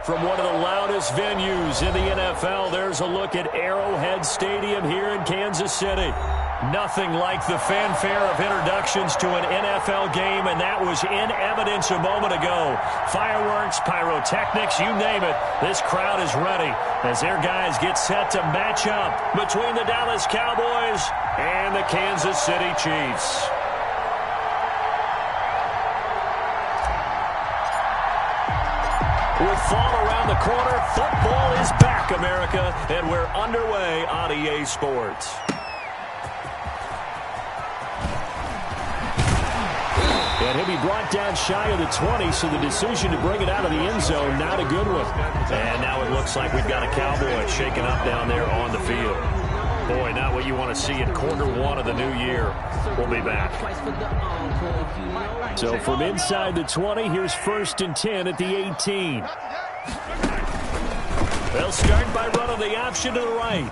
From one of the loudest venues in the NFL, there's a look at Arrowhead Stadium here in Kansas City. Nothing like the fanfare of introductions to an NFL game, and that was in evidence a moment ago. Fireworks, pyrotechnics, you name it. This crowd is ready as their guys get set to match up between the Dallas Cowboys and the Kansas City Chiefs. With fall around the corner, football is back, America, and we're underway on EA Sports. And he'll be brought down shy of the 20, so the decision to bring it out of the end zone, not a good one. And now it looks like we've got a Cowboy shaking up down there on the field. Boy, not what you want to see in quarter one of the new year. We'll be back. So from inside the 20, here's 1st and 10 at the 18. They'll start by running the option to the right.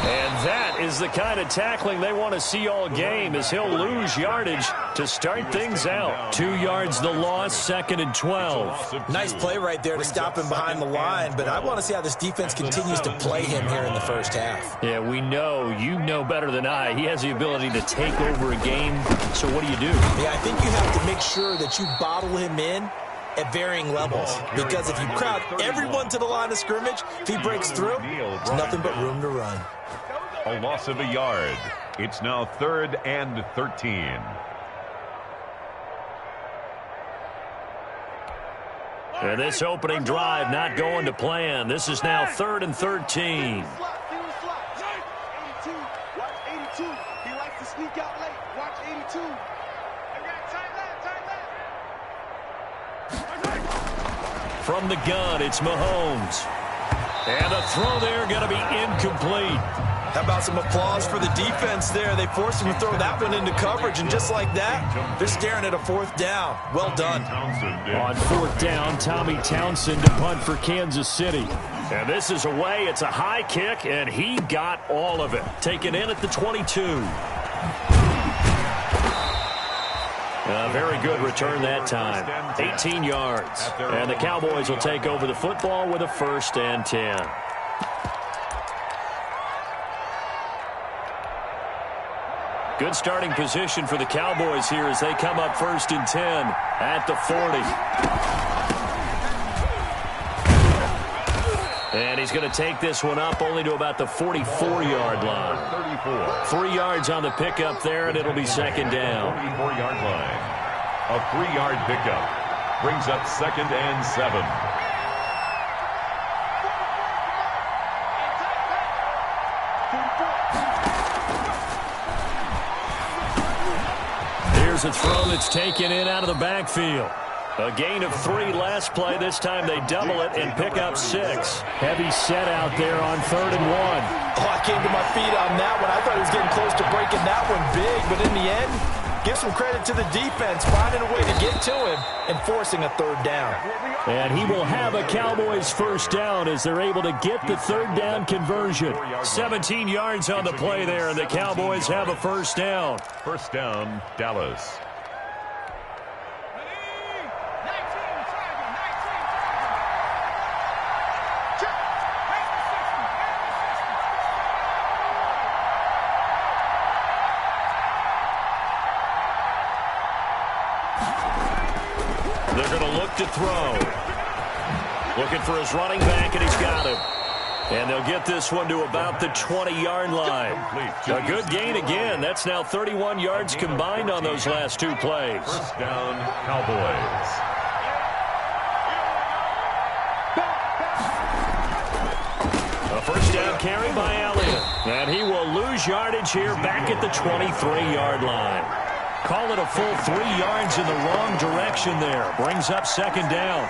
And that is the kind of tackling they want to see all game, as he'll lose yardage to start things out. 2 yards the loss, 2nd and 12. Nice play right there to stop him behind the line, but I want to see how this defense continues to play him here in the first half. Yeah, we know, you know better than I, he has the ability to take over a game. So what do you do? Yeah, I think you have to make sure that you bottle him in at varying levels, because if you crowd everyone to the line of scrimmage, if he breaks through, there's nothing but room to run. A loss of a yard. It's now 3rd and 13. And this opening drive not going to plan. This is now 3rd and 13. Watch 82. He likes to sneak out late. Watch 82. From the gun, it's Mahomes. And the throw there going to be incomplete. How about some applause for the defense there? They forced him to throw that one into coverage, and just like that, they're staring at a 4th down. Well done. On 4th down, Tommy Townsend to punt for Kansas City. And this is away. It's a high kick, and he got all of it. Taken in at the 22. A very good return that time. 18 yards. And the Cowboys will take over the football with a 1st and 10. Good starting position for the Cowboys here as they come up 1st and 10 at the 40. And he's going to take this one up only to about the 44-yard line. 3 yards on the pickup there, and it'll be 2nd down. 44-yard line. A 3-yard pickup brings up 2nd and 7. Here's a throw that's taken in out of the backfield. A gain of 3 last play. This time they double it and pick up 6. Heavy set out there on 3rd and 1. Oh, I came to my feet on that one. I thought he was getting close to breaking that one big, but in the end, give some credit to the defense, finding a way to get to him and forcing a 3rd down. And he will have a Cowboys 1st down as they're able to get the 3rd down conversion. 17 yards on the play there, and the Cowboys have a 1st down. 1st down, Dallas. They're going to look to throw. Looking for his running back, and he's got him. And they'll get this one to about the 20-yard line. A good gain again. That's now 31 yards combined on those last 2 plays. 1st down, Cowboys. A 1st down carry by Elliott. And he will lose yardage here back at the 23-yard line. Call it a full 3 yards in the wrong direction there. Brings up 2nd down.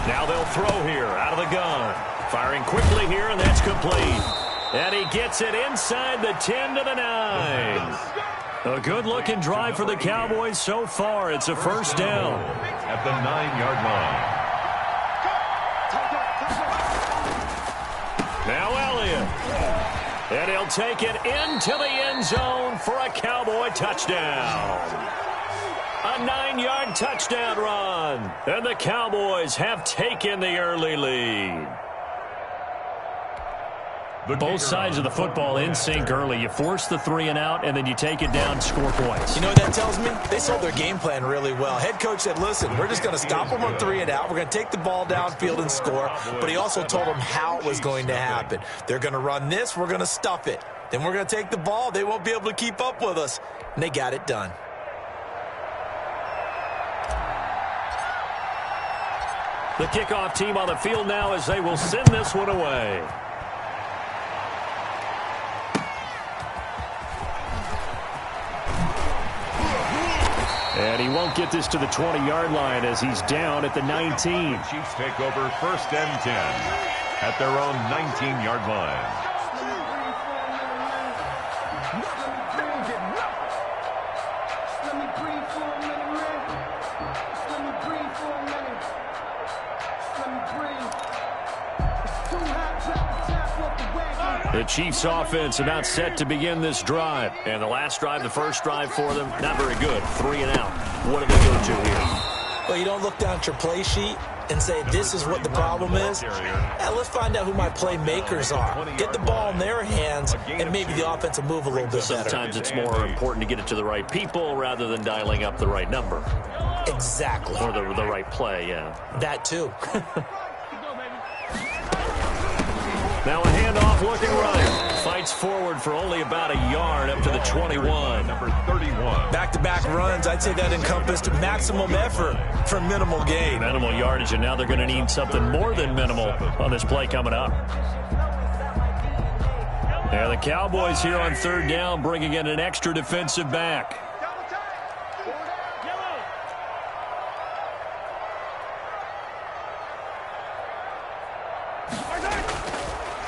Now they'll throw here out of the gun. Firing quickly here, and that's complete. And he gets it inside the 10 to the 9. A good-looking drive for the Cowboys so far. It's a 1st down. At the 9-yard line. And he'll take it into the end zone for a Cowboy touchdown. A 9-yard touchdown run. And the Cowboys have taken the early lead. Both sides of the football in sync early. You force the 3 and out, and then you take it down, score points. You know what that tells me? They sold their game plan really well. Head coach said, listen, we're just going to stop them on 3 and out. We're going to take the ball downfield and score. But he also told them how it was going to happen. They're going to run this. We're going to stuff it. Then we're going to take the ball. They won't be able to keep up with us. And they got it done. The kickoff team on the field now as they will send this one away. And he won't get this to the 20-yard line as he's down at the 19. The Chiefs take over 1st and 10 at their own 19-yard line. The Chiefs offense about set to begin this drive. And the last drive, the first drive for them, not very good. 3 and out. What do they go to here? Well, you don't look down at your play sheet and say, this is what the problem is. Let's find out who my playmakers are. Get the ball in their hands, and maybe the offense will move a little bit better. Sometimes it's more important to get it to the right people rather than dialing up the right number. Exactly. Or the right play, yeah. That too. Now a handoff looking right. Fights forward for only about a yard up to the 21. Number 31. Back-to-back runs, I'd say that encompassed maximum effort for minimal gain. Minimal yardage, and now they're going to need something more than minimal on this play coming up. Yeah, the Cowboys here on 3rd down bringing in an extra defensive back.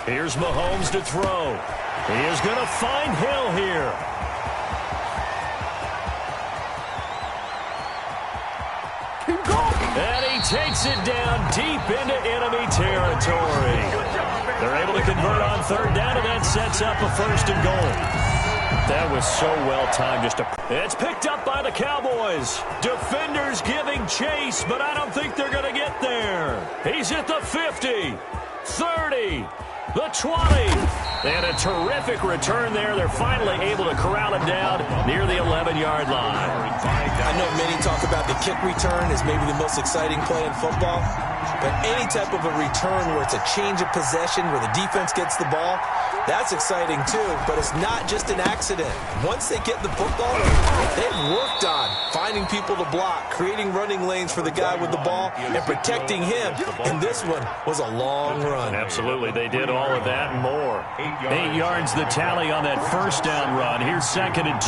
Here's Mahomes to throw. He is going to find Hill here. Keep going. And he takes it down deep into enemy territory. They're able to convert on 3rd down, and that sets up a 1st and goal. That was so well timed. It's picked up by the Cowboys. Defenders giving chase, but I don't think they're going to get there. He's at the 50, 30. The 20, and a terrific return there. They're finally able to corral him down near the 11-yard line. I know many talk about the kick return as maybe the most exciting play in football, but any type of a return where it's a change of possession, where the defense gets the ball, that's exciting too, but it's not just an accident. Once they get the football, they've worked on finding people to block, creating running lanes for the guy with the ball, and protecting him, and this one was a long run. Absolutely, they did all of that and more. 8 yards the tally on that 1st down run. Here's 2nd and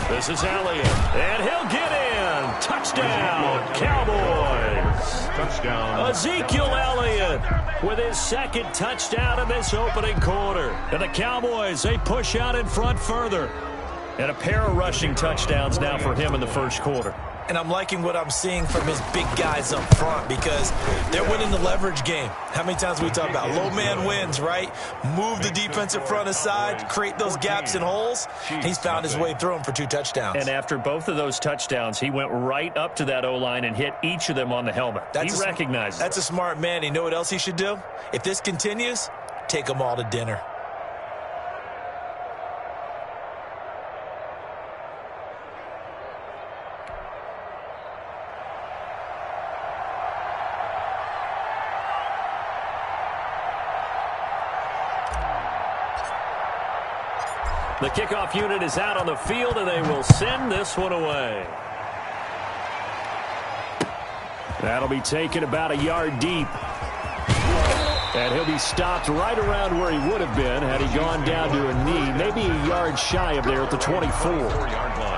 2. This is Elliott, and he'll get in. Touchdown, Cowboys. Touchdown. Ezekiel Elliott with his 2nd touchdown in this opening quarter. And the Cowboys, they push out in front further. And a pair of rushing touchdowns now for him in the 1st quarter. And I'm liking what I'm seeing from his big guys up front because they're winning the leverage game. How many times we talk about low man wins, right? Move the defensive front aside, create those gaps and holes. He's found his way through them for 2 touchdowns. And after both of those touchdowns, he went right up to that O-line and hit each of them on the helmet. He recognizes. That's a smart man. You know what else he should do? If this continues, take them all to dinner. The kickoff unit is out on the field, and they will send this one away. That'll be taken about a yard deep. And he'll be stopped right around where he would have been had he gone down to a knee, maybe a yard shy of there at the 24. 4-yard line.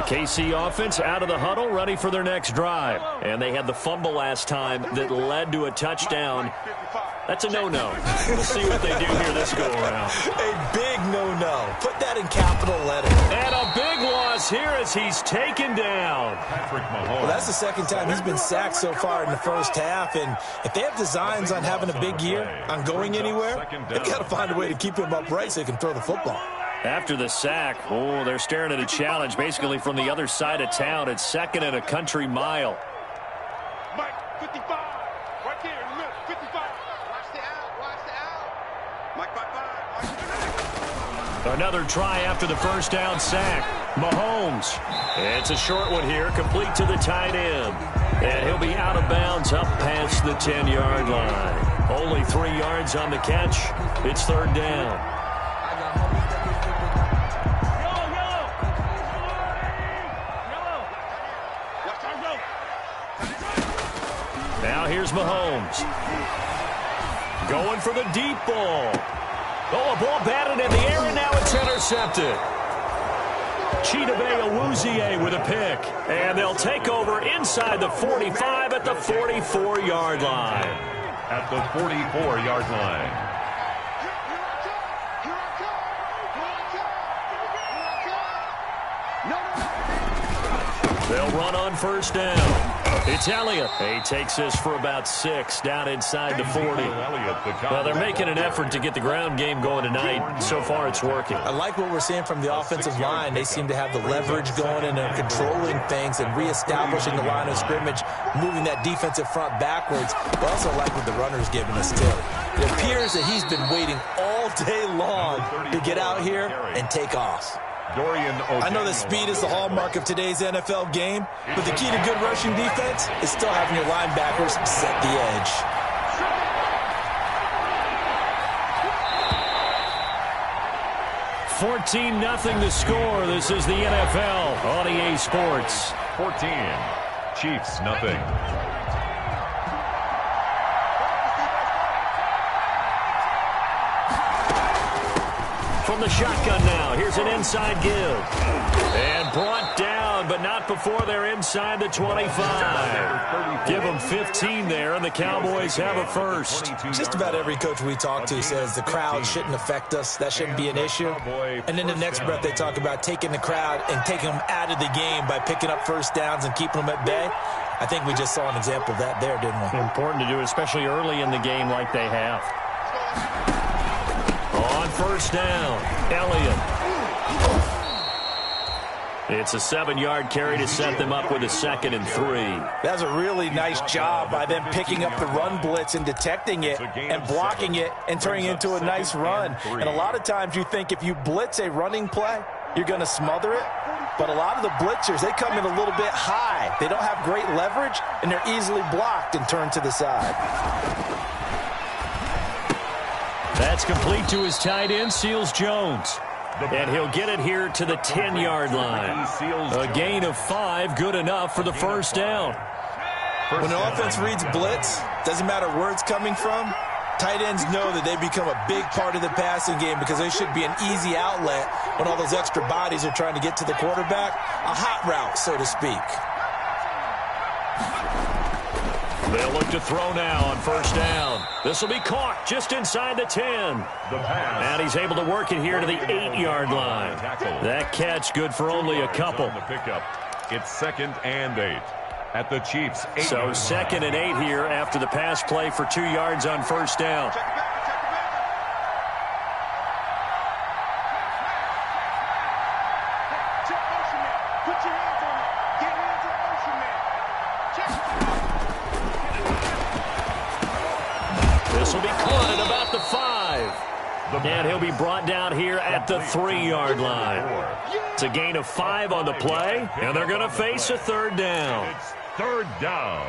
KC offense out of the huddle, ready for their next drive. And they had the fumble last time that led to a touchdown. That's a no-no. We'll see what they do here this go-around. A big no-no. Put that in capital letters. And a big loss here as he's taken down. Patrick Mahomes. Well, that's the second time he's been sacked so far in the first half. And if they have designs on having a big year, on going anywhere, they've got to find a way to keep him upright so he can throw the football. After the sack, they're staring at a challenge basically from the other side of town. It's second and a country mile. Mike, 55. Right there in the middle. 55. Watch the out. Watch the out. Mike, 5-5. Another try after the first down sack. Mahomes. It's a short one here, complete to the tight end. And he'll be out of bounds up past the 10-yard line. Only 3 yards on the catch. It's third down. Now here's Mahomes. Going for the deep ball. A ball batted in the air, and now it's intercepted. Chidobe Awuzie with a pick. And they'll take over inside the 45 at the 44-yard line. At the 44-yard line. They'll run on first down. It's Elliott. He takes this for about 6 down inside the 40. Well, they're making an effort to get the ground game going tonight. So far, it's working. I like what we're seeing from the offensive line. They seem to have the leverage going and they're controlling things and reestablishing the line of scrimmage, moving that defensive front backwards. But also like what the runner's giving us, too. It appears that he's been waiting all day long to get out here and take off. I know that speed is the hallmark of today's NFL game, but the key to good rushing defense is still having your linebackers set the edge. $14-0 the score. This is the NFL on EA Sports. 14. Chiefs, nothing. From the shotgun now, here's an inside give. And brought down, but not before they're inside the 25. Give them 15 there, and the Cowboys have a first. Just about every coach we talk to says the crowd shouldn't affect us. That shouldn't be an issue. And then the next breath they talk about taking the crowd and taking them out of the game by picking up first downs and keeping them at bay. I think we just saw an example of that there, didn't we? Important to do, especially early in the game like they have. On first down, Elliott. It's a 7-yard carry to set them up with a 2nd and 3. That's a really nice job by them picking up the run blitz and detecting it and blocking it and turning it into a nice run. And a lot of times you think if you blitz a running play, you're going to smother it. But a lot of the blitzers, they come in a little bit high. They don't have great leverage, and they're easily blocked and turned to the side. That's complete to his tight end, Seals Jones. And he'll get it here to the 10-yard line. A gain of 5, good enough for the first down. When an offense reads blitz, doesn't matter where it's coming from, tight ends know that they become a big part of the passing game because they should be an easy outlet when all those extra bodies are trying to get to the quarterback. A hot route, so to speak. They'll look to throw now on first down. This will be caught just inside the 10. And he's able to work it here to the 8-yard line. That catch good for only a couple. It's 2nd and 8 at the Chiefs' 8. So 2nd and 8 here after the pass play for 2 yards on first down. This will be caught at about the 5. And he'll be brought down here at the 3-yard line. It's a gain of 5 on the play, and they're going to face a third down. It's third down.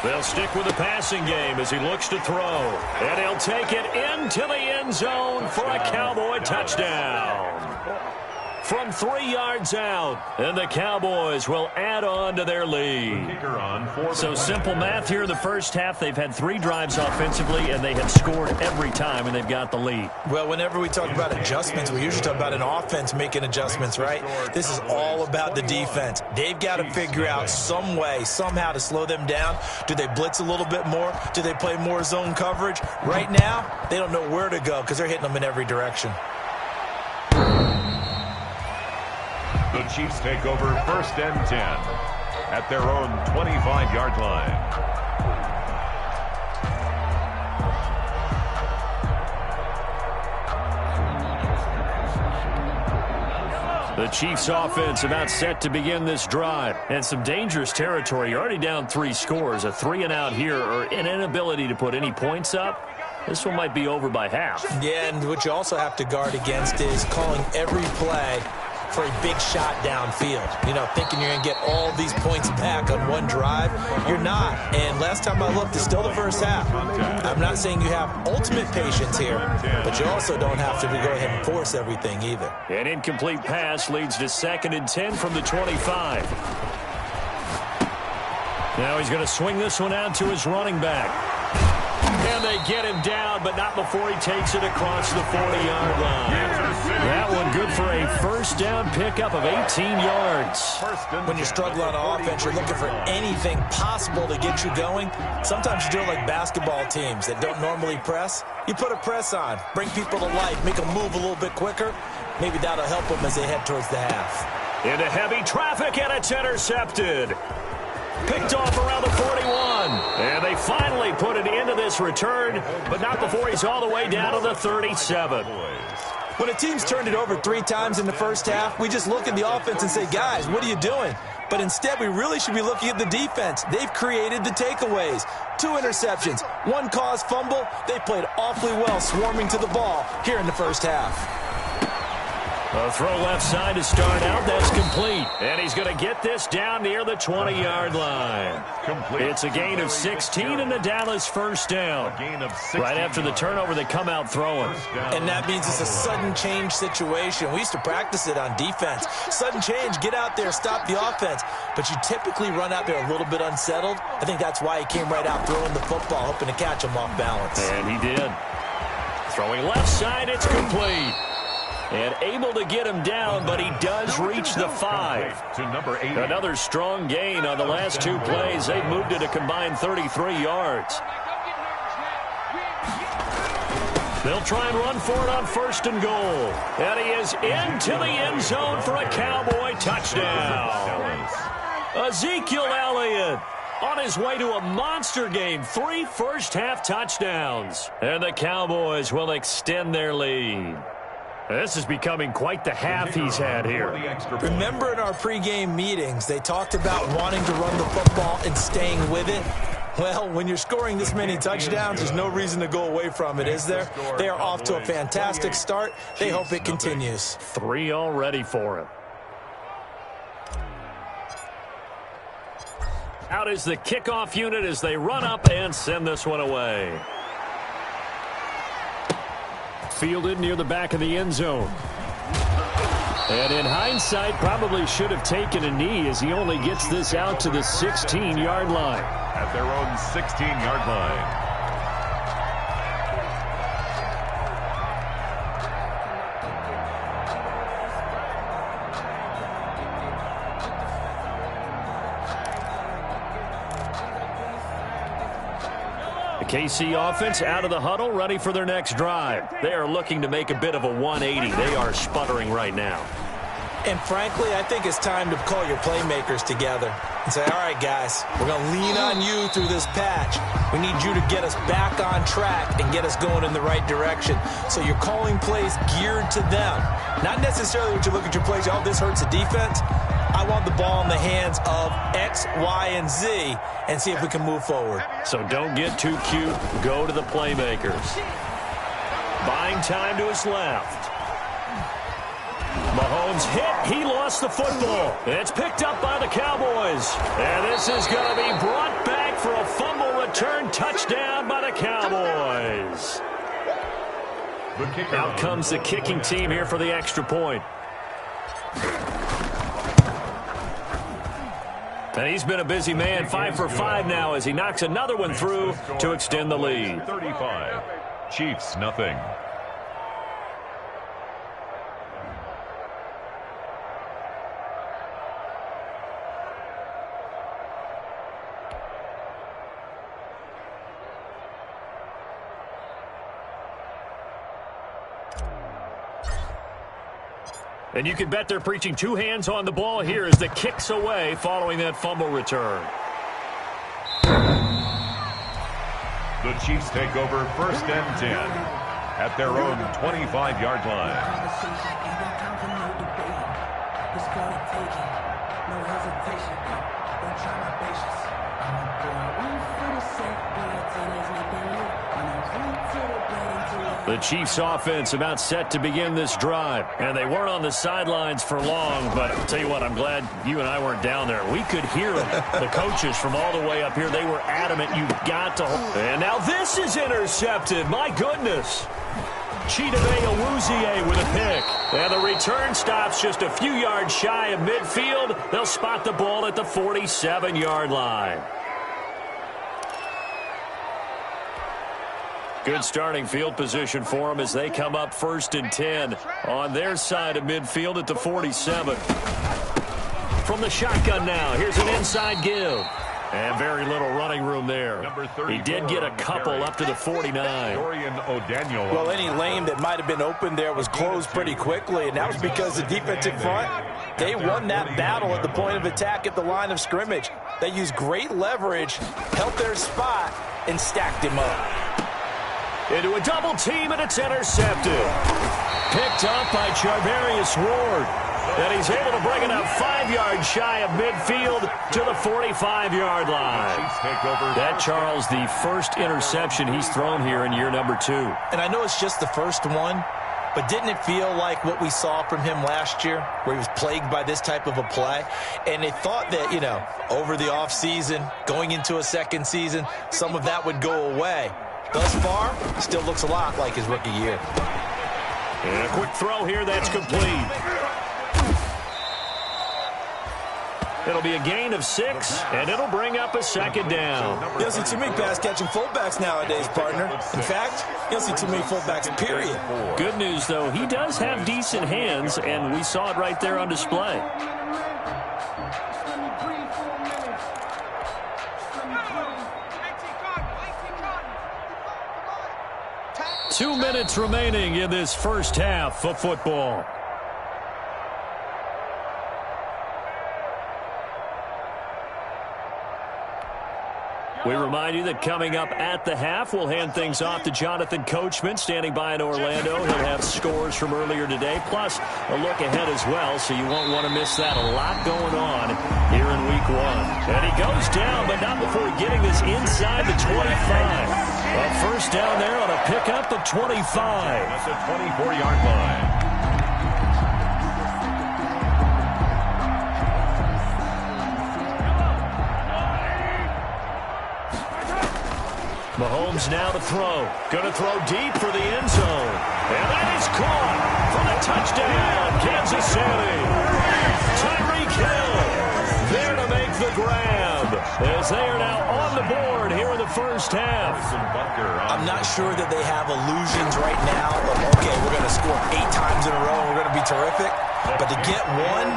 They'll stick with the passing game as he looks to throw. And he'll take it into the end zone for a Cowboy touchdown. from 3 yards out. And the Cowboys will add on to their lead. So simple math here in the first half. They've had 3 drives offensively, and they have scored every time, and they've got the lead. Well, whenever we talk about adjustments, we usually talk about an offense making adjustments, right? This is all about the defense. They've got to figure out some way, somehow to slow them down. Do they blitz a little bit more? Do they play more zone coverage? Right now, they don't know where to go because they're hitting them in every direction. The Chiefs take over 1st and 10 at their own 25-yard line. The Chiefs offense about set to begin this drive. And some dangerous territory. You're already down 3 scores. A 3-and-out here or an inability to put any points up. This one might be over by half. Yeah, and what you also have to guard against is calling every play for a big shot downfield. You know, thinking you're going to get all these points back on one drive. You're not. And last time I looked, it's still the first half. I'm not saying you have ultimate patience here, but you also don't have to go ahead and force everything either. An incomplete pass leads to 2nd and 10 from the 25. Now he's going to swing this one out to his running back. And they get him down, but not before he takes it across the 40-yard line. That one good for a first down pickup of 18 yards. When you struggle on offense, you're looking for anything possible to get you going. Sometimes you do it like basketball teams that don't normally press. You put a press on, bring people to life, make them move a little bit quicker. Maybe that'll help them as they head towards the half. Into heavy traffic, and it's intercepted. Picked off around the 41. And they finally put an end to this return, but not before he's all the way down to the 37. When a team's turned it over 3 times in the first half, we just look at the offense and say, guys, what are you doing? But instead, we really should be looking at the defense. They've created the takeaways. 2 interceptions, 1 caused fumble. They played awfully well swarming to the ball here in the first half. A throw left side to start out. That's complete. And he's going to get this down near the 20-yard line. It's a gain of 16 and the Dallas first down. Right after the turnover, they come out throwing. And that means it's a sudden change situation. We used to practice it on defense. Sudden change, get out there, stop the offense. But you typically run out there a little bit unsettled. I think that's why he came right out throwing the football, hoping to catch him off balance. And he did. Throwing left side, it's complete. And able to get him down, but he does reach the 5. To number 8. Another strong gain on the last 2 plays. They've moved it a combined 33 yards. They'll try and run for it on 1st and goal. And he is into the end zone for a Cowboy touchdown. Ezekiel Elliott on his way to a monster game. 3 first-half touchdowns. And the Cowboys will extend their lead. This is becoming quite the half he's had here. Remember in our pregame meetings, they talked about wanting to run the football and staying with it? Well, when you're scoring this many touchdowns, there's no reason to go away from it, is there? They are off to a fantastic start. They hope it continues. 3 already for him. Out is the kickoff unit as they run up and send this one away. Fielded near the back of the end zone. And in hindsight, probably should have taken a knee as he only gets this out to the 16-yard line. At their own 16-yard line. The KC offense out of the huddle, ready for their next drive. They are looking to make a bit of a 180. They are sputtering right now. And frankly, I think it's time to call your playmakers together and say, all right, guys, we're going to lean on you through this patch. We need you to get us back on track and get us going in the right direction. So you're calling plays geared to them. Not necessarily when you look at your plays, oh, this hurts the defense. I want the ball in the hands of X, Y, and Z and see if we can move forward. So don't get too cute. Go to the playmakers. Buying time to his left. Mahomes hit. He lost the football. It's picked up by the Cowboys. And this is going to be brought back for a fumble return touchdown by the Cowboys. Out comes the kicking team here for the extra point. And he's been a busy man, 5 for 5 now as he knocks another one through to extend the lead. 35. Chiefs, nothing. And you can bet they're preaching two hands on the ball here as the kick's away following that fumble return. The Chiefs take over 1st and 10 at their own 25-yard line. The Chiefs offense about set to begin this drive. And they weren't on the sidelines for long, but I'll tell you what, I'm glad you and I weren't down there. We could hear the coaches from all the way up here. They were adamant, you've got to hold. And now this is intercepted. My goodness. Chidobe Awuzie with a pick. And the return stops just a few yards shy of midfield. They'll spot the ball at the 47-yard line. Good starting field position for them as they come up 1st and 10 on their side of midfield at the 47. From the shotgun now, here's an inside give. And very little running room there. He did get a couple up to the 49. Well, any lane that might have been open there was closed pretty quickly, and that was because the defensive front, they won that battle at the point of attack at the line of scrimmage. They used great leverage, held their spot, and stacked him up. Into a double team, and it's intercepted. Picked up by Charvarius Ward. And he's able to bring it up 5 yards shy of midfield to the 45-yard line. That, Charles, the first interception he's thrown here in year number 2. And I know it's just the first one, but didn't it feel like what we saw from him last year, where he was plagued by this type of a play? And they thought that, you know, over the offseason, going into a second season, some of that would go away. Thus far, still looks a lot like his rookie year. And a quick throw here that's complete. It'll be a gain of 6, and it'll bring up a second down. You don't see too many pass-catching fullbacks nowadays, partner. In fact, you don't see too many fullbacks, period. Good news, though, he does have decent hands, and we saw it right there on display. Two minutes remaining in this first half of football. We remind you that coming up at the half, we'll hand things off to Jonathan Coachman, standing by in Orlando. He'll have scores from earlier today, plus a look ahead as well, so you won't want to miss that. A lot going on here in Week 1. And he goes down, but not before getting this inside the 25. A first down there on a pickup of 25. That's a 24-yard line. Mahomes now to throw. Going to throw deep for the end zone. And that is caught for the touchdown, Kansas City. Tyreek Hill there to make the grab as they are now on the board here in the first half. I'm not sure that they have illusions right now of, okay, we're going to score 8 times in a row and we're going to be terrific. But to get one,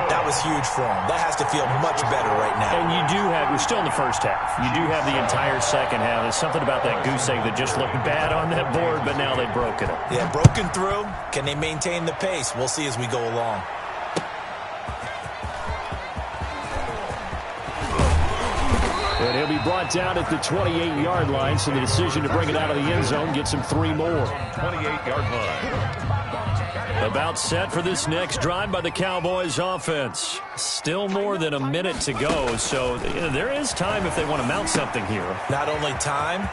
that was huge for them. That has to feel much better right now. And you do have, we're still in the first half. You do have the entire second half. There's something about that goose egg that just looked bad on that board, but now they've broken it. Yeah, broken through. Can they maintain the pace? We'll see as we go along. And he'll be brought down at the 28-yard line, so the decision to bring it out of the end zone gets him 3 more. 28-yard line. About set for this next drive by the Cowboys offense. Still more than a minute to go, so there is time if they want to mount something here. Not only time,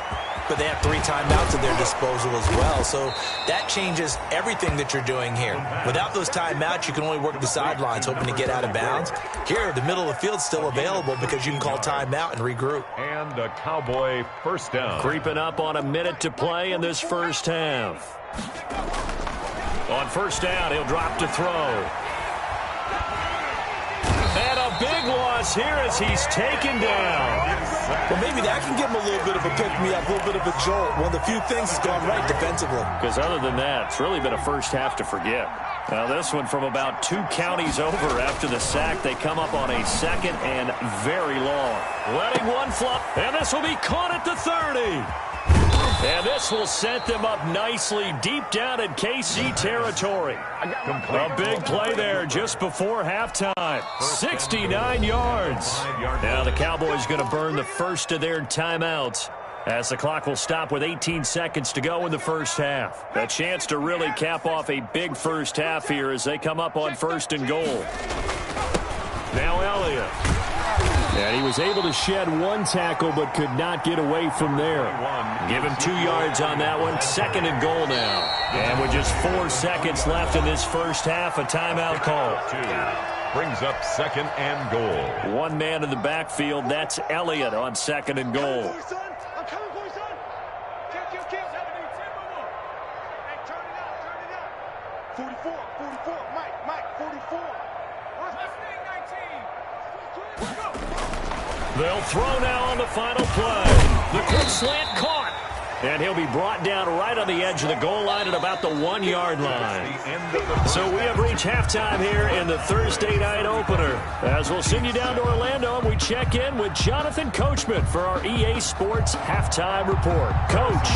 but they have 3 timeouts at their disposal as well. So that changes everything that you're doing here. Without those timeouts, you can only work the sidelines, hoping to get out of bounds. Here, the middle of the field's still available because you can call timeout and regroup. And a Cowboy first down. Creeping up on a minute to play in this first half. On first down, he'll drop to throw. big loss here as he's taken down. Well, maybe that can give him a little bit of a pick-me-up, a little bit of a jolt. One of the few things that's gone right defensively. Because other than that, it's really been a first half to forget. Now this one from about 2 counties over after the sack. They come up on a second and very long. Letting one flop, and this will be caught at the 30. And this will set them up nicely deep down in KC territory. A big play there just before halftime. 69 yards. Now the Cowboys going to burn the first of their timeouts as the clock will stop with 18 seconds to go in the first half. A chance to really cap off a big first half here as they come up on 1st and goal. Now Elliott. And he was able to shed 1 tackle but could not get away from there. Give him 2 yards on that one. 2nd and goal now. And with just 4 seconds left in this first half, a timeout call. Brings up 2nd and goal. 1 man in the backfield. That's Elliott on 2nd and goal. I'm coming for you, son. Kill. Hey, turn it up. 44, Mike, 44. They'll throw now on the final play. The quick slant caught. And he'll be brought down right on the edge of the goal line at about the 1-yard line. So we have reached halftime here in the Thursday night opener. As we'll send you down to Orlando, and we check in with Jonathan Coachman for our EA Sports halftime report. Coach.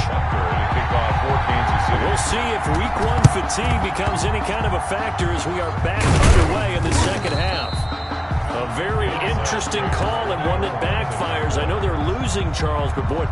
We'll see if week 1 fatigue becomes any kind of a factor as we are back underway in the second half. A very interesting call and one that backfires. I know they're losing, Charles, but boy.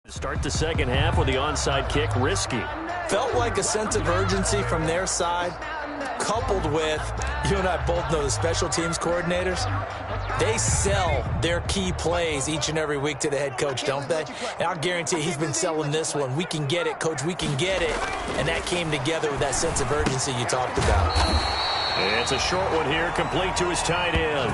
Start the second half with the onside kick, risky. Felt like a sense of urgency from their side, coupled with, you and I both know the special teams coordinators, they sell their key plays each and every week to the head coach, don't they? And I'll guarantee he's been selling this one. We can get it, coach, we can get it. And that came together with that sense of urgency you talked about. It's a short one here, complete to his tight end.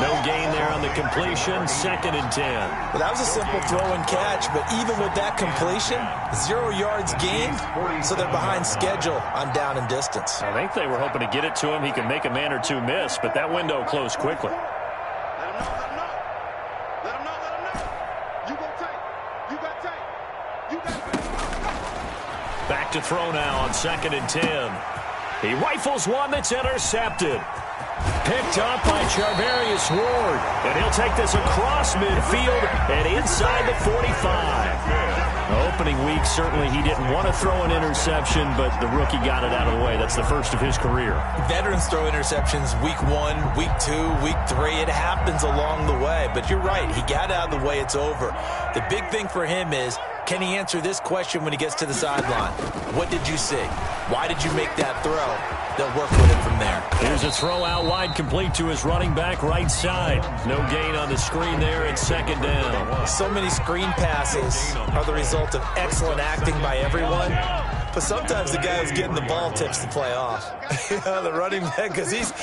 No gain there on the completion, 2nd and 10. Well, that was a simple throw and catch, but even with that completion, 0 yards gained, so they're behind schedule on down and distance. I think they were hoping to get it to him. He could make a man or two miss, but that window closed quickly. Let him know. You got tape. Back to throw now on 2nd and 10. He rifles one that's intercepted. Picked up by Charvarius Ward. And he'll take this across midfield and inside the 45. Opening week, certainly he didn't want to throw an interception, but the rookie got it out of the way. That's the first of his career. Veterans throw interceptions week 1, week 2, week 3. It happens along the way. But you're right. He got out of the way. It's over. The big thing for him is, can he answer this question when he gets to the sideline? What did you see? Why did you make that throw? They'll work with it from there. Here's a throw out wide, complete to his running back right side. No gain on the screen there. It's 2nd down. So many screen passes are the result of excellent acting by everyone. But sometimes the guy who's getting the ball tips the play off. The running back, because he's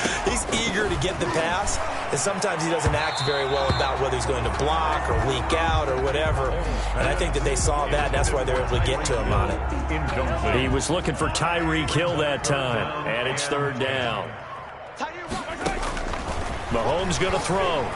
eager to get the pass, and sometimes he doesn't act very well about whether he's going to block or leak out or whatever. And I think that they saw that, and that's why they're able to get to him on it. He was looking for Tyreek Hill that time, and it's 3rd down. Mahomes going to throw.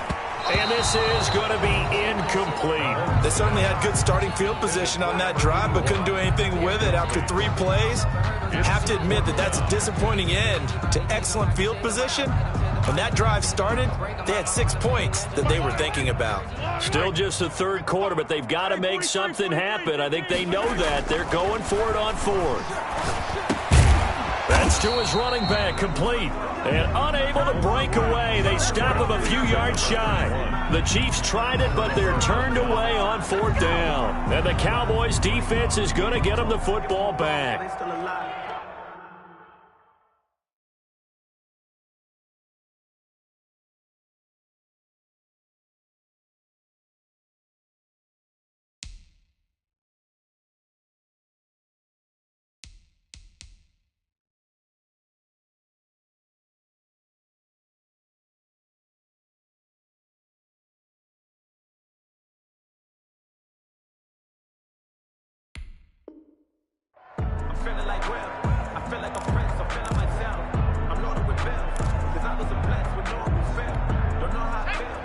And this is going to be incomplete. They certainly had good starting field position on that drive, but couldn't do anything with it after 3 plays. Have to admit that that's a disappointing end to excellent field position. When that drive started, they had 6 points that they were thinking about. Still just the 3rd quarter, but they've got to make something happen. I think they know that. They're going for it on 4th. That's to his running back, complete. And unable to break away. They stop him a few yards shy. The Chiefs tried it, but they're turned away on 4th down. And the Cowboys defense is going to get them the football back.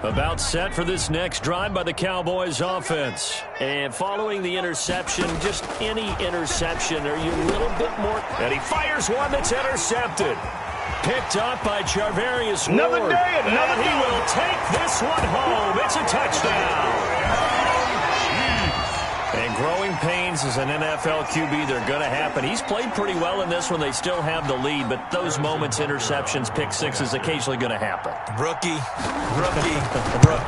About set for this next drive by the Cowboys offense. And following the interception, just any interception, are you a little bit more... And he fires one that's intercepted. Picked up by Charvarius Ward. Another day, and he will take this one home. It's a touchdown. And growing pains as an NFL QB, they're going to happen. He's played pretty well in this one. They still have the lead, but those moments, interceptions, pick sixes, occasionally going to happen. Rookie.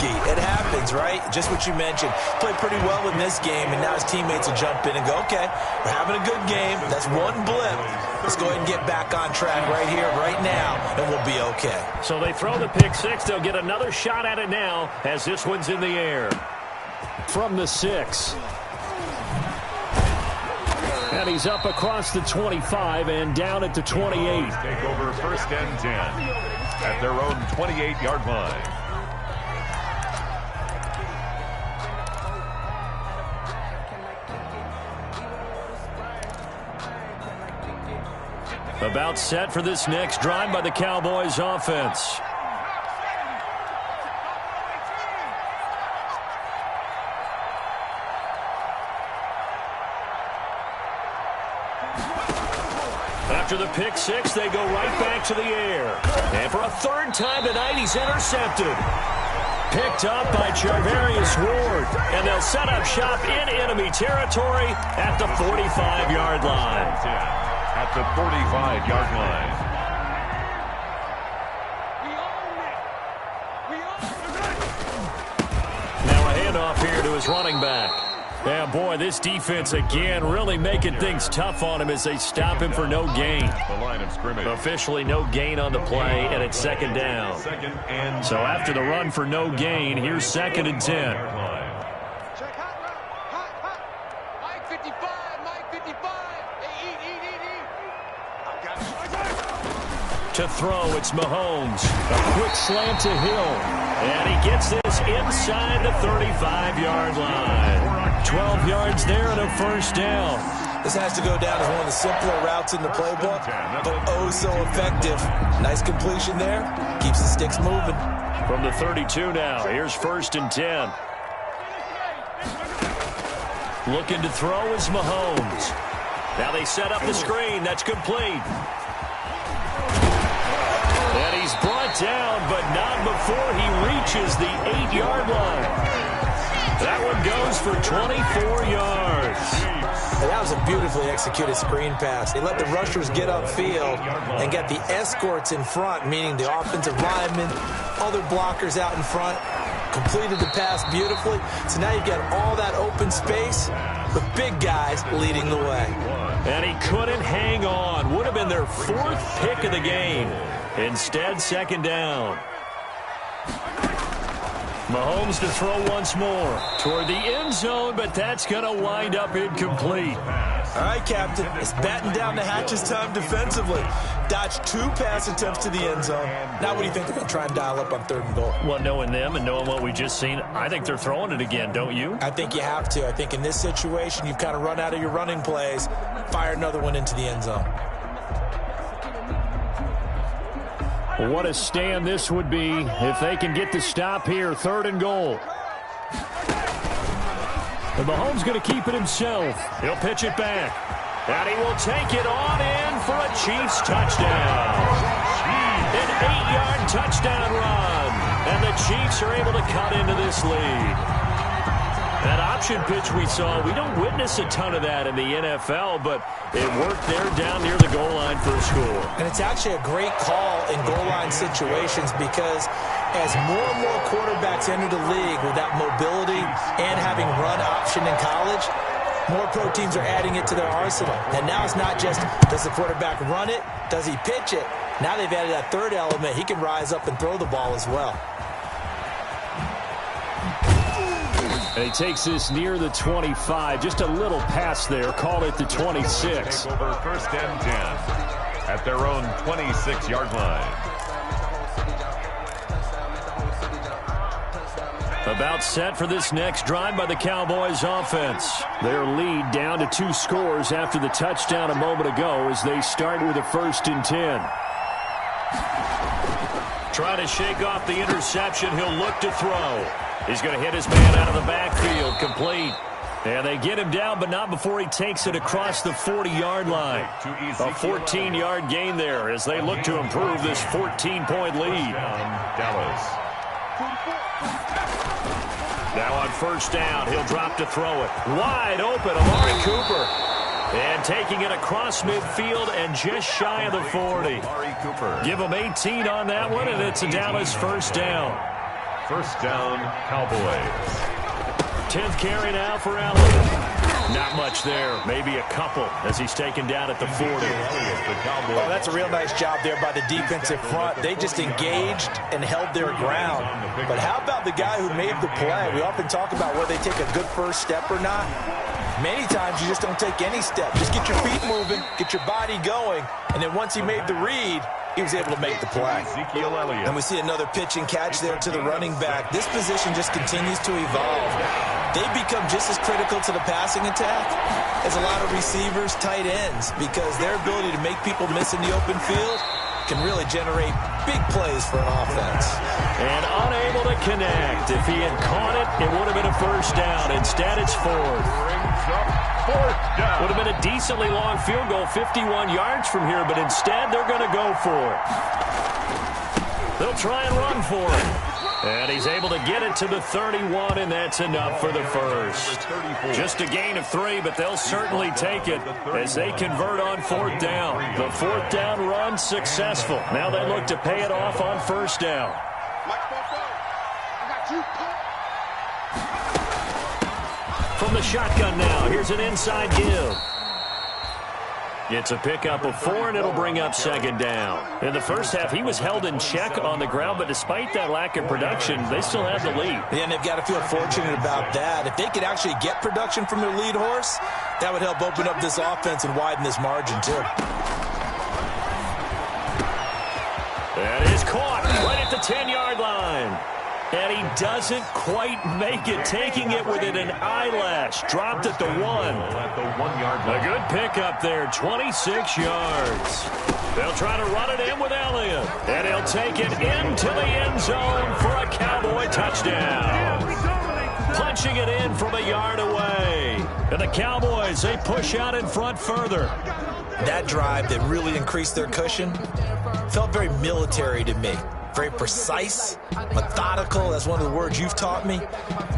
It happens, right? Just what you mentioned. Played pretty well in this game, and now his teammates will jump in and go, okay, we're having a good game. That's one blip. Let's go ahead and get back on track right here, right now, and we'll be okay. So they throw the pick six. They'll get another shot at it now as this one's in the air. From the 6. And he's up across the 25 and down at the 28. Take over 1st and 10 at their own 28-yard line. About set for this next drive by the Cowboys offense. After the pick six, they go right back to the air. And for a third time tonight, he's intercepted. Picked up by Charvarius Ward. And they'll set up shop in enemy territory at the 45-yard line. At the 45-yard line. Now a handoff here to his running back. Yeah, boy, this defense again really making things tough on him as they stop him for no gain. The line of scrimmage. Officially no gain on the play, and it's second down. So after the run for no gain, here's 2nd and 10. Check hot. Mike 55. To throw, it's Mahomes. A quick slant to Hill. And he gets this inside the 35-yard line. 12 yards there and a first down. This has to go down as one of the simpler routes in the playbook, but oh so effective. Nice completion there. Keeps the sticks moving. From the 32 now, here's 1st and 10. Looking to throw is Mahomes. Now they set up the screen. That's complete. And he's brought down, but not before he reaches the 8-yard line. That one goes for 24 yards. That was a beautifully executed screen pass. They let the rushers get upfield and get the escorts in front, meaning the offensive linemen, other blockers out in front. Completed the pass beautifully. So now you've got all that open space with big guys leading the way. And he couldn't hang on. Would have been their 4th pick of the game. Instead, 2nd down. Mahomes to throw once more toward the end zone, but that's going to wind up incomplete. All right, Captain. It's batten down the hatches time defensively. Dodged 2 pass attempts to the end zone. Now what do you think they're going to try and dial up on 3rd and goal? Well, knowing them and knowing what we just seen, I think they're throwing it again, don't you? I think you have to. I think in this situation, you've kind of run out of your running plays. Fire another one into the end zone. What a stand this would be if they can get the stop here. 3rd and goal. And Mahomes going to keep it himself. He'll pitch it back. And he will take it on in for a Chiefs touchdown. An 8-yard touchdown run. And the Chiefs are able to cut into this lead. That option pitch we saw, we don't witness a ton of that in the NFL, but it worked there down near the goal line for a score. And it's actually a great call in goal line situations because as more and more quarterbacks enter the league with that mobility and having run option in college, more pro teams are adding it to their arsenal. And now it's not just, does the quarterback run it? Does he pitch it? Now they've added that 3rd element. He can rise up and throw the ball as well. And he takes this near the 25. Just a little pass there. Call it the 26. Take over 1st and 10 at their own 26-yard line. About set for this next drive by the Cowboys offense. Their lead down to 2 scores after the touchdown a moment ago as they start with a 1st and 10. Trying to shake off the interception. He'll look to throw. He's going to hit his man out of the backfield. Complete. And they get him down, but not before he takes it across the 40-yard line. A 14-yard gain there as they look to improve this 14-point lead. Dallas. Now on 1st down, he'll drop to throw it. Wide open, Amari Cooper. And taking it across midfield and just shy of the 40. Amari Cooper. Give him 18 on that one, and it's a Dallas 1st down. 1st down, Cowboys. 10th carry now for Elliott. Not much there. Maybe a couple as he's taken down at the 40. Oh, that's a real nice job there by the defensive front. They just engaged and held their ground. But how about the guy who made the play? We often talk about whether they take a good first step or not. Many times you just don't take any step. Just get your feet moving, get your body going, and then once he made the read, he was able to make the play. And we see another pitch and catch there to the running back. This position just continues to evolve. They become just as critical to the passing attack as a lot of receivers, tight ends, because their ability to make people miss in the open field can really generate big plays for an offense. And unable to connect. If he had caught it, it would have been a 1st down. Instead, it's 4th. Would have been a decently long field goal, 51 yards from here, but instead they're going to go for it. They'll try and run for it. And he's able to get it to the 31, and that's enough for the 1st. Just a gain of 3, but they'll certainly take it as they convert on 4th down. The 4th down run successful. Now they look to pay it off on 1st down. From the shotgun now, here's an inside give. It's a pickup of 4, and it'll bring up 2nd down. In the 1st half, he was held in check on the ground, but despite that lack of production, they still have the lead. Yeah, and they've got to feel fortunate about that. If they could actually get production from their lead horse, that would help open up this offense and widen this margin, too. That is caught right at the 10-yard line. And he doesn't quite make it, taking it within an eyelash. Dropped at the 1. At the 1-yard line. A good pickup there, 26 yards. They'll try to run it in with Elliott. And he'll take it into the end zone for a Cowboy touchdown. Punching it in from a yard away. And the Cowboys, they push out in front further. That drive that really increased their cushion felt very military to me. Very precise, methodical. That's one of the words you've taught me.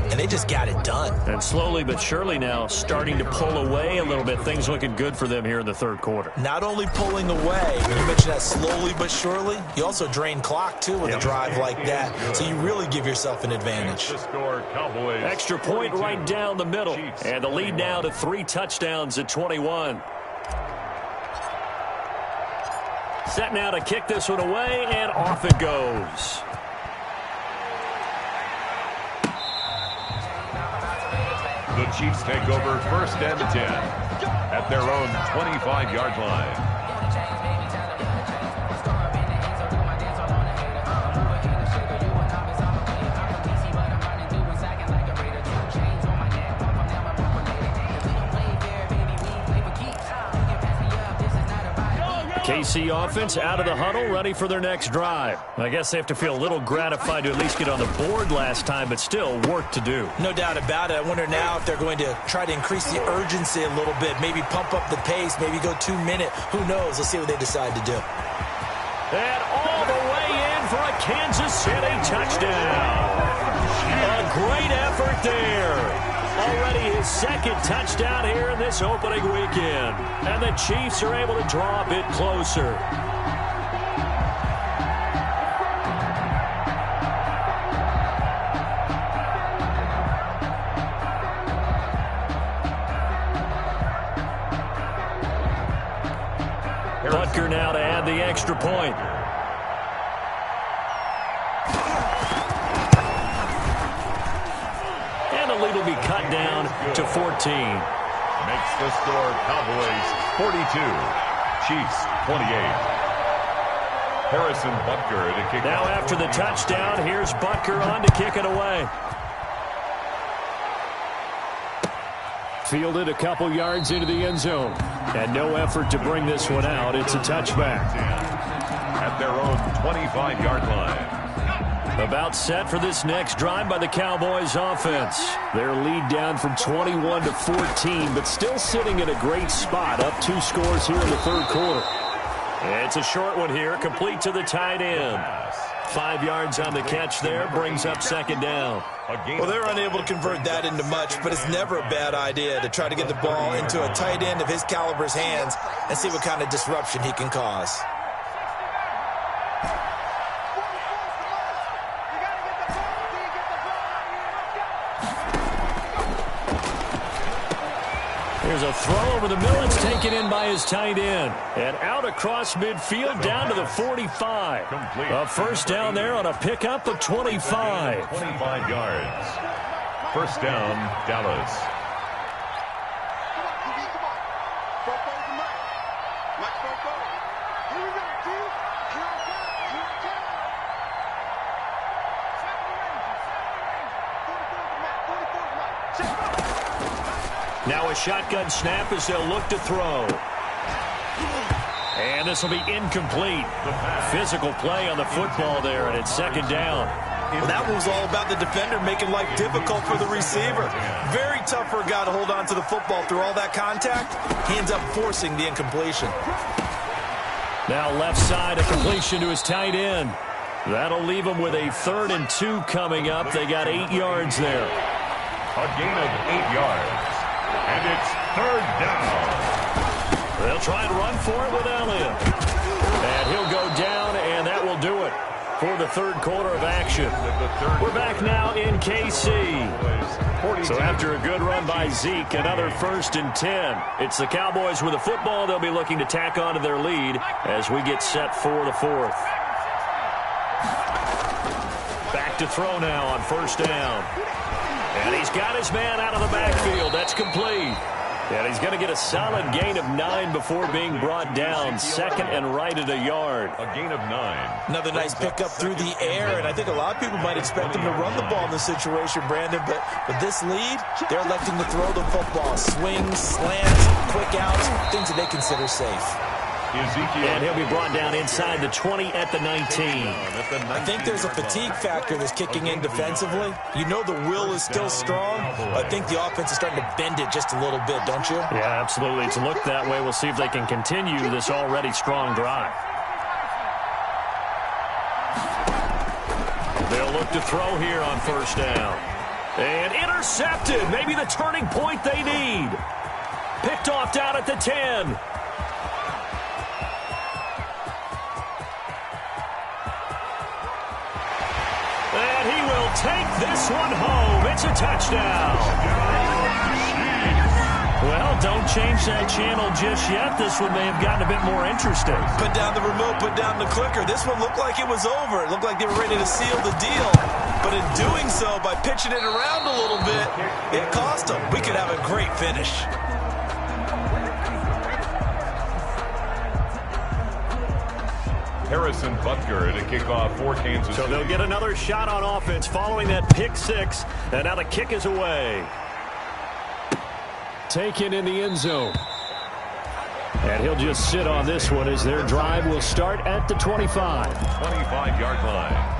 And they just got it done. And slowly but surely now starting to pull away a little bit. Things looking good for them here in the 3rd quarter. Not only pulling away, when you mentioned that slowly but surely, you also drain clock, too, with a drive like that. So you really give yourself an advantage. Extra point right down the middle. And the lead now to 3 touchdowns at 21. Set now to kick this one away, and off it goes. The Chiefs take over 1st and 10 at their own 25-yard line. KC offense out of the huddle, ready for their next drive. I guess they have to feel a little gratified to at least get on the board last time, but still work to do. No doubt about it. I wonder now if they're going to try to increase the urgency a little bit, maybe pump up the pace, maybe go 2-minute. Who knows? Let's see what they decide to do. And all the way in for a Kansas City touchdown. A great effort there. Already his 2nd touchdown here in this opening weekend. And the Chiefs are able to draw a bit closer. Butker now to add the extra point. Lead will be cut down to 14. Makes the score Cowboys 42, Chiefs 28. Harrison Butker to kick. Now after the touchdown, here's Butker on to kick it away. Fielded a couple yards into the end zone. And no effort to bring this one out. It's a touchback. At their own 25-yard line. About set for this next drive by the Cowboys offense. Their lead down from 21 to 14, but still sitting in a great spot. Up 2 scores here in the third quarter. It's a short one here, complete to the tight end. 5 yards on the catch there, brings up second down. Well, they're unable to convert that into much, but it's never a bad idea to try to get the ball into a tight end of his caliber's hands and see what kind of disruption he can cause. Here's a throw over the middle. It's taken in by his tight end. And out across midfield down to the 45. A first down there on a pickup of 25. 25 yards. First down, Dallas. Now a shotgun snap as they'll look to throw. And this will be incomplete. Physical play on the football there, and it's second down. Well, that was all about the defender making life difficult for the receiver. Very tough for a guy to hold on to the football through all that contact. He ends up forcing the incompletion. Now left side, a completion to his tight end. That'll leave him with a 3rd and 2 coming up. They got 8 yards there. A gain of 8 yards. And it's third down. They'll try and run for it with Elliott. And he'll go down, and that will do it for the third quarter of action. We're back now in KC. So after a good run by Zeke, another 1st and 10. It's the Cowboys with the football. They'll be looking to tack on to their lead as we get set for the 4th. Back to throw now on first down. And he's got his man out of the backfield. That's complete. And he's going to get a solid gain of 9 before being brought down. 2nd and right at a yard. A gain of 9. Another nice pickup through the air, and I think a lot of people might expect him to run the ball in this situation, Brandon, but with this lead, they're electing to throw the football. Swings, slants, quick outs, things that they consider safe. And he'll be brought down inside the 20 at the 19. I think there's a fatigue factor that's kicking in defensively. You know the will is still strong, but I think the offense is starting to bend it just a little bit, don't you? Yeah, absolutely. It's looked that way. We'll see if they can continue this already strong drive. They'll look to throw here on first down. And intercepted. Maybe the turning point they need. Picked off down at the 10. And he will take this one home. It's a touchdown. Well, don't change that channel just yet. This one may have gotten a bit more interesting. Put down the remote, put down the clicker. This one looked like it was over. It looked like they were ready to seal the deal. But in doing so, by pitching it around a little bit, it cost them. We could have a great finish. Harrison Butker to kick off for Kansas City. So they'll get another shot on offense following that pick 6. And now the kick is away. Taken in the end zone. And he'll just sit on this one as their drive will start at the 25. 25-yard line.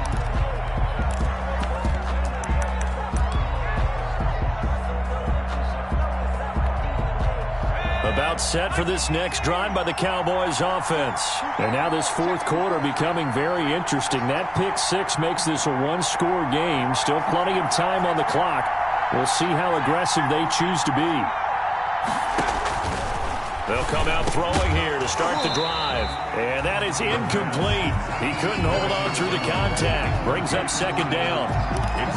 About set for this next drive by the Cowboys offense. And now this fourth quarter becoming very interesting. That pick 6 makes this a one-score game. Still plenty of time on the clock. We'll see how aggressive they choose to be. They'll come out throwing here to start the drive. And that is incomplete. He couldn't hold on through the contact. Brings up second down.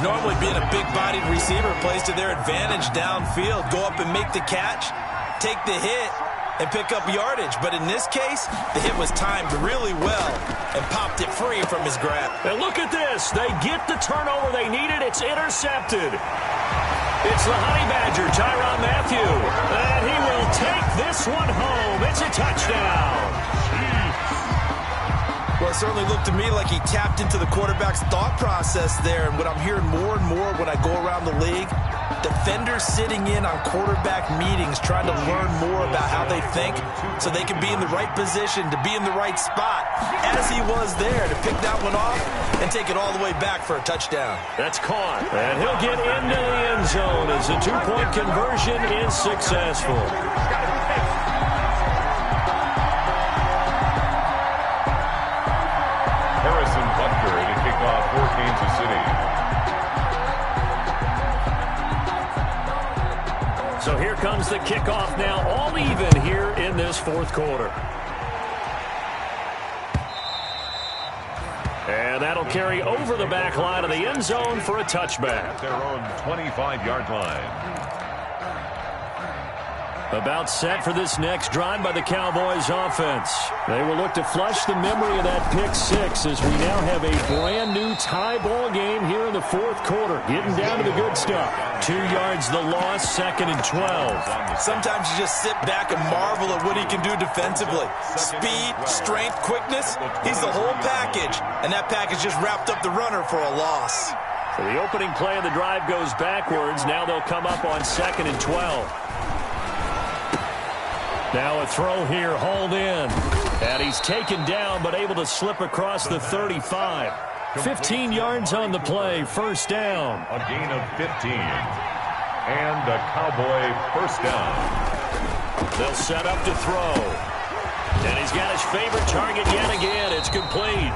Normally being a big-bodied receiver plays to their advantage downfield. Go up and make the catch, take the hit, and pick up yardage. But in this case, the hit was timed really well and popped it free from his grab. And look at this. They get the turnover they needed. It's intercepted. It's the Honey Badger, Tyrann Mathieu. And he will take this one home. It's a touchdown. Well, it certainly looked to me like he tapped into the quarterback's thought process there. And what I'm hearing more and more when I go around the league, Defenders sitting in on quarterback meetings trying to learn more about how they think so they can be in the right position to be in the right spot, as he was there to pick that one off and take it all the way back for a touchdown. That's caught. And he'll get into the end zone as the two-point conversion is successful. Harrison Butker to kick off for Kansas City. So here comes the kickoff now, all even here in this fourth quarter. And that'll carry over the back line of the end zone for a touchback. At their own 25-yard line. About set for this next drive by the Cowboys offense. They will look to flush the memory of that pick six as we now have a brand new tie ball game here in the fourth quarter. Getting down to the good stuff. 2 yards the loss, 2nd and 12. Sometimes you just sit back and marvel at what he can do defensively. Speed, strength, quickness, he's the whole package. And that package just wrapped up the runner for a loss. So the opening play of the drive goes backwards. Now they'll come up on 2nd and 12. Now a throw here, hauled in. And he's taken down, but able to slip across the 35. 15 yards on the play, first down. A gain of 15. And a Cowboy first down. They'll set up to throw. And he's got his favorite target yet again. It's complete.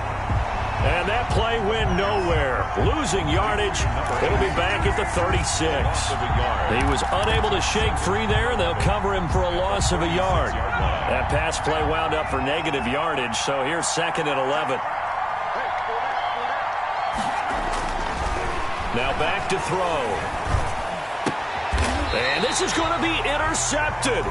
And that play went nowhere. Losing yardage. It'll be back at the 36. He was unable to shake free there, and they'll cover him for a loss of a yard. That pass play wound up for negative yardage, so here's 2nd and 11. Now back to throw. And this is going to be intercepted.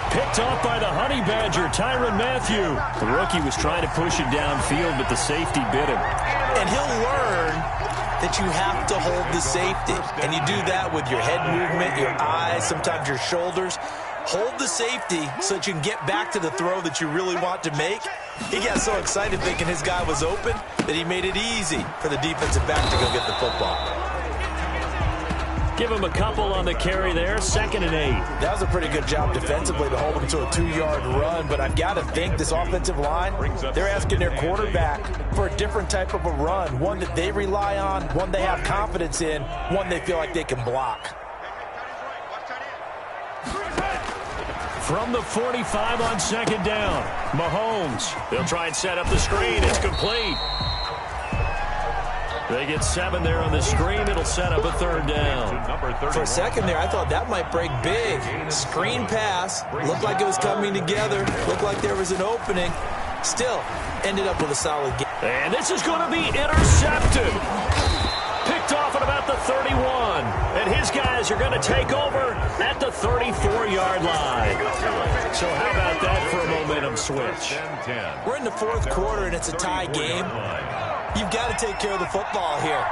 Picked off by the Honey Badger, Tyrann Mathieu. The rookie was trying to push it downfield, but the safety bit him. And he'll learn that you have to hold the safety. And you do that with your head movement, your eyes, sometimes your shoulders. Hold the safety so that you can get back to the throw that you really want to make. He got so excited thinking his guy was open that he made it easy for the defensive back to go get the football. Give him a couple on the carry there, 2nd and 8. That was a pretty good job defensively to hold him to a 2-yard run, but I've got to think this offensive line, they're asking their quarterback for a different type of a run, one that they rely on, one they have confidence in, one they feel like they can block. From the 45 on 2nd down, Mahomes. They'll try and set up the screen. It's complete. They get 7 there on the screen. It'll set up a 3rd down. For a second there, I thought that might break big. Screen pass. Looked like it was coming together. Looked like there was an opening. Still, ended up with a solid game. And this is going to be intercepted. Picked off at about the 31. And his guys are going to take over at the 34-yard line. So how about that for a momentum switch? We're in the fourth quarter, and it's a tie game. You've got to take care of the football here.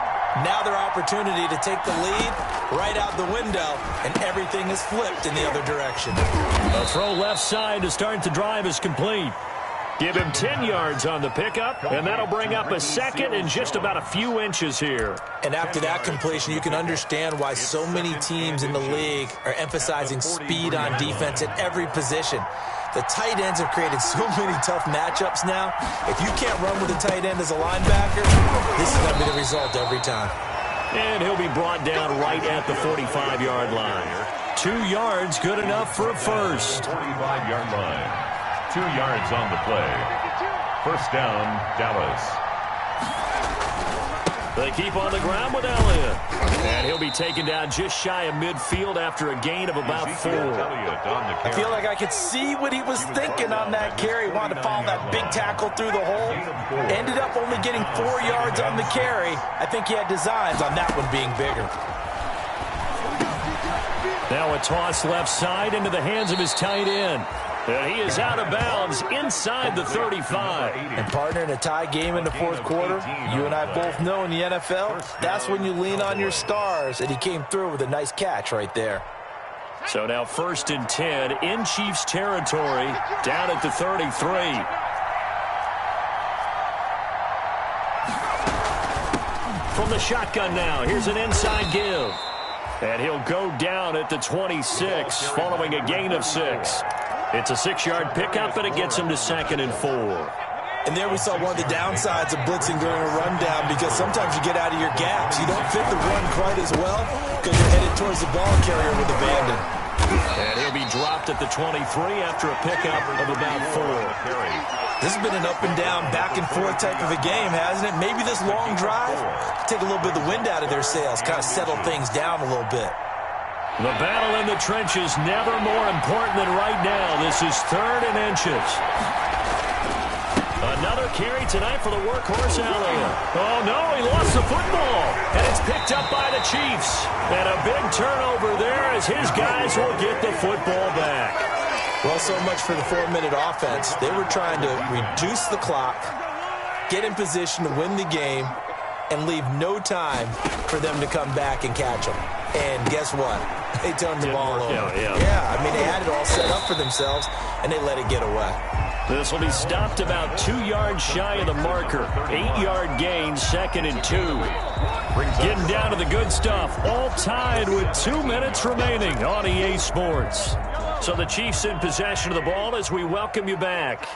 Now their opportunity to take the lead right out the window, and everything is flipped in the other direction. A throw left side to start the drive is complete. Give him 10 yards on the pickup, and that'll bring up a 2nd and just about a few inches here. And after that completion, you can understand why so many teams in the league are emphasizing speed on defense at every position. The tight ends have created so many tough matchups now. If you can't run with a tight end as a linebacker, this is going to be the result every time. And he'll be brought down right at the 45-yard line. 2 yards, good enough for a first. 45-yard line. 2 yards on the play. First down, Dallas. They keep on the ground with Elliott. And he'll be taken down just shy of midfield after a gain of about 4. I feel like I could see what he was thinking on that carry. Wanted to follow that big tackle through the hole. Ended up only getting 4 yards on the carry. I think he had designs on that one being bigger. Now a toss left side into the hands of his tight end. And he is out of bounds inside the 35. And partner, in a tie game in the fourth quarter, you and I both know in the NFL, that's when you lean on your stars, and he came through with a nice catch right there. So now 1st and 10 in Chiefs territory, down at the 33. From the shotgun now, here's an inside give. And he'll go down at the 26 following a gain of 6. It's a 6-yard pickup, and it gets him to 2nd and 4. And there we saw one of the downsides of blitzing during a rundown, because sometimes you get out of your gaps. You don't fit the run quite as well because you're headed towards the ball carrier with abandon. And he'll be dropped at the 23 after a pickup of about 4. This has been an up-and-down, back-and-forth type of a game, hasn't it? Maybe this long drive, take a little bit of the wind out of their sails, kind of settle things down a little bit. The battle in the trenches never more important than right now. This is 3rd and inches. Another carry tonight for the workhorse Elliott. Oh, no, he lost the football. And it's picked up by the Chiefs. And a big turnover there as his guys will get the football back. Well, so much for the 4-minute offense. They were trying to reduce the clock, get in position to win the game, and leave no time for them to come back and catch them. And guess what? They turned the ball over. Yeah, I mean, they had it all set up for themselves, and they let it get away. This will be stopped about 2 yards shy of the marker. 8-yard gain, 2nd and 2. Getting down to the good stuff. All tied with 2 minutes remaining on EA Sports. So the Chiefs in possession of the ball as we welcome you back.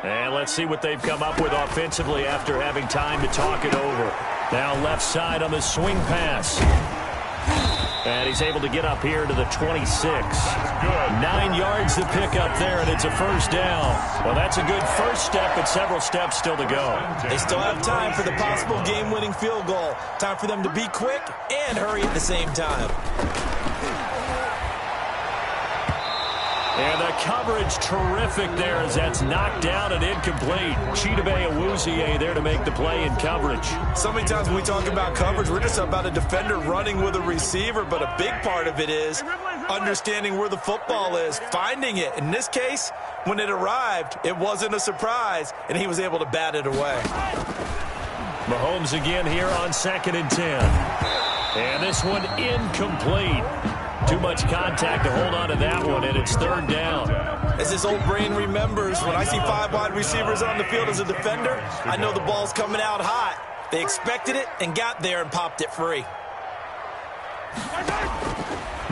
And let's see what they've come up with offensively after having time to talk it over. Now left side on the swing pass. And he's able to get up here to the 26. 9 yards to pick up there, and it's a 1st down. Well, that's a good first step, but several steps still to go. They still have time for the possible game-winning field goal. Time for them to be quick and hurry at the same time. And the coverage terrific there as that's knocked down and incomplete. Chidobe Awuzie there to make the play in coverage. So many times when we talk about coverage, we're just about a defender running with a receiver, but a big part of it is understanding where the football is, finding it. In this case, when it arrived, it wasn't a surprise, and he was able to bat it away. Mahomes again here on 2nd and 10. And this one incomplete. Too much contact to hold on to that one, and it's 3rd down. As this old brain remembers, when I see 5 wide receivers on the field as a defender, I know the ball's coming out hot. They expected it and got there and popped it free.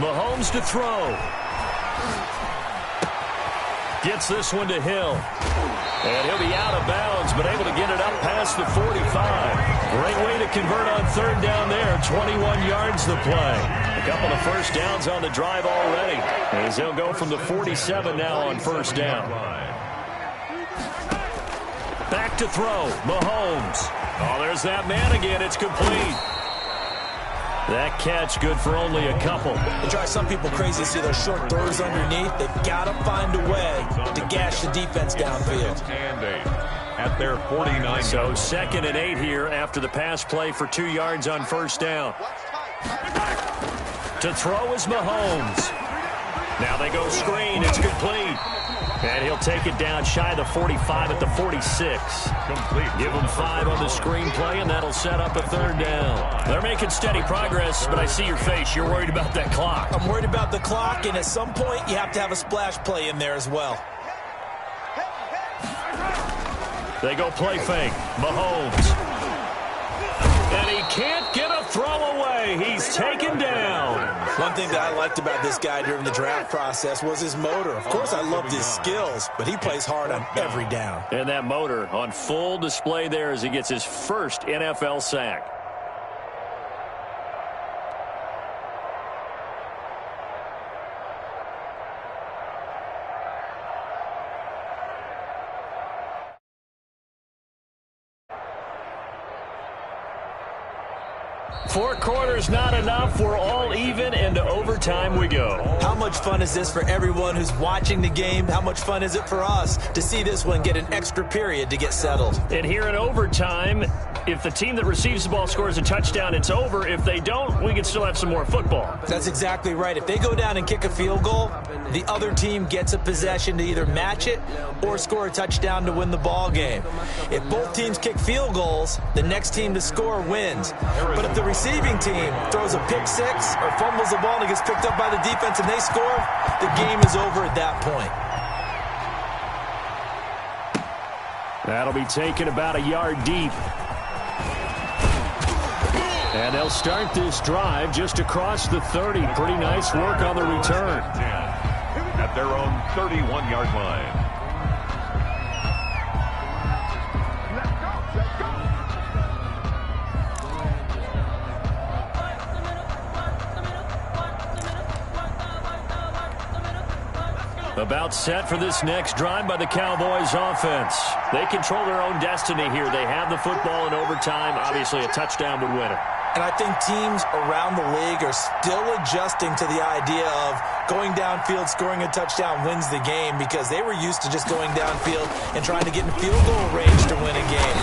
Mahomes to throw. Gets this one to Hill. And he'll be out of bounds, but able to get it up past the 45. Great way to convert on 3rd down there. 21 yards to play. A couple of 1st downs on the drive already, as they'll go from the 47 now on 1st down. Back to throw. Mahomes. Oh, there's that man again. It's complete. That catch good for only a couple. It drives some people crazy to see those short throws underneath. They've got to find a way to gash the defense downfield. At their 49. So 2nd and 8 here after the pass play for 2 yards on 1st down. To throw is Mahomes. Now they go screen. It's complete. And he'll take it down shy of the 45 at the 46. Complete. Give him 5 on the screen play, and that'll set up a 3rd down. They're making steady progress, but I see your face. You're worried about that clock. I'm worried about the clock, and at some point, you have to have a splash play in there as well. They go play fake. Mahomes. And he can't get a throw away. He's taken down. One thing that I liked about this guy during the draft process was his motor. Of course, I loved his skills, but he plays hard on every down. And that motor on full display there as he gets his first NFL sack. Four quarters not enough. We're all even, and to overtime we go. How much fun is this for everyone who's watching the game? How much fun is it for us to see this one get an extra period to get settled? And here in overtime, if the team that receives the ball scores a touchdown, it's over. If they don't, we can still have some more football. That's exactly right. If they go down and kick a field goal, the other team gets a possession to either match it or score a touchdown to win the ball game. If both teams kick field goals, the next team to score wins. But if the receiving team throws a pick six or fumbles the ball and it gets picked up by the defense and they score, the game is over at that point. That'll be taken about a yard deep. And they'll start this drive just across the 30. Pretty nice work on the return. At their own 31-yard line. About set for this next drive by the Cowboys offense. They control their own destiny here. They have the football in overtime. Obviously, a touchdown would win it. And I think teams around the league are still adjusting to the idea of going downfield, scoring a touchdown wins the game, because they were used to just going downfield and trying to get in field goal range to win a game.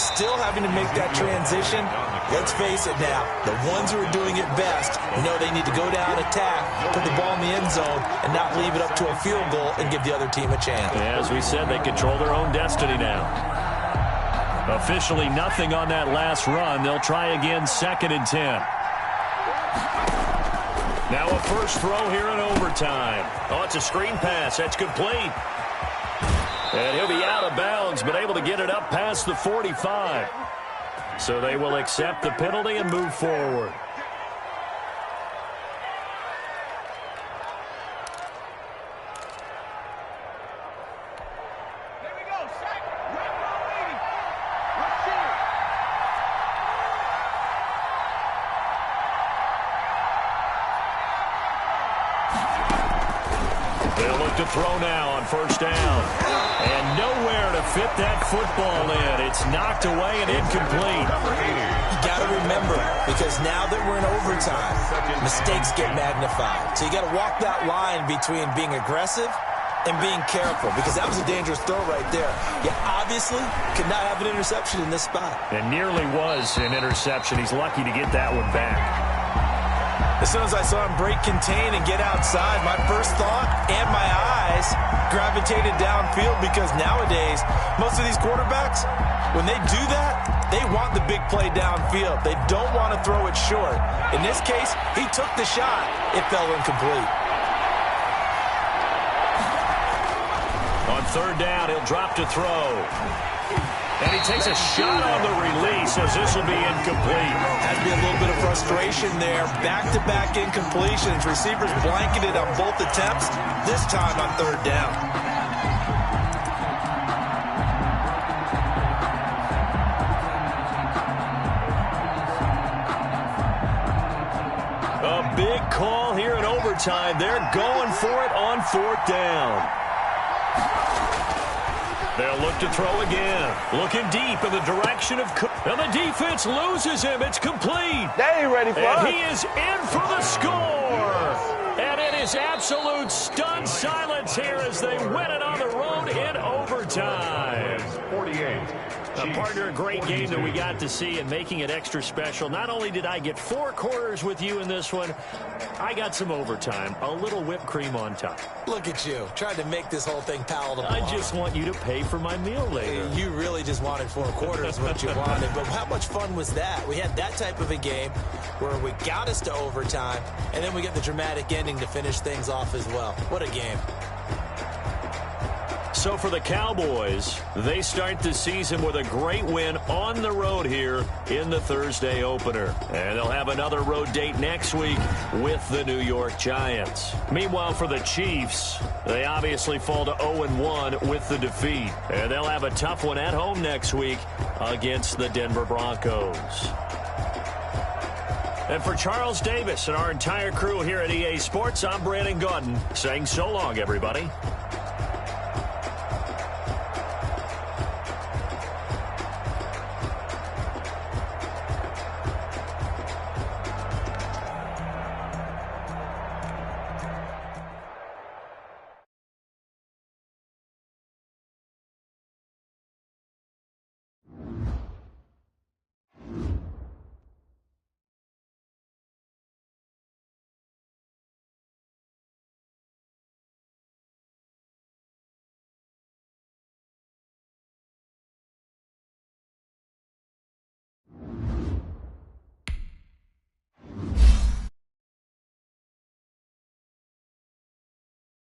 Still having to make that transition. Let's face it now, the ones who are doing it best know they need to go down, attack, put the ball in the end zone, and not leave it up to a field goal and give the other team a chance. As we said, they control their own destiny now. Officially nothing on that last run. They'll try again, 2nd and 10. Now a first throw here in overtime. Oh, it's a screen pass. That's complete. And he'll be out of bounds, but able to get it up past the 45. So they will accept the penalty and move forward. There we go. Sack. Right ball waiting. Let's see it. They'll look to throw now on first down. And nowhere to fit that football in. It's knocked away and incomplete. You got to remember, because now that we're in overtime, mistakes get magnified. So you got to walk that line between being aggressive and being careful, because that was a dangerous throw right there. You obviously could not have an interception in this spot. And nearly was an interception. He's lucky to get that one back. As soon as I saw him break contain and get outside, my first thought and my eyes gravitated downfield, because nowadays, most of these quarterbacks, when they do that, they want the big play downfield. They don't want to throw it short. In this case, he took the shot. It fell incomplete. On third down, he'll drop to throw. And he takes a shot on the release, as this will be incomplete. Has to be a little bit of frustration there. Back-to-back incompletions. Receivers blanketed on both attempts, this time on third down. A big call here in overtime. They're going for it on fourth down. They'll look to throw again. Looking deep in the direction of Cook. And the defense loses him. It's complete. They ain't ready for us. And he is in for the score. And it is absolute stunned silence here as they win it on the road in overtime. 48. Partner, a great game that we got to see, and making it extra special. Not only did I get 4 quarters with you in this one, I got some overtime, a little whipped cream on top. Look at you, trying to make this whole thing palatable. I just want you to pay for my meal later. You really just wanted 4 quarters, what you wanted. But how much fun was that? We had that type of a game where we got us to overtime, and then we get the dramatic ending to finish things off as well. What a game. So for the Cowboys, they start the season with a great win on the road here in the Thursday opener. And they'll have another road date next week with the New York Giants. Meanwhile, for the Chiefs, they obviously fall to 0-1 with the defeat. And they'll have a tough one at home next week against the Denver Broncos. And for Charles Davis and our entire crew here at EA Sports, I'm Brandon Gaudin saying so long, everybody.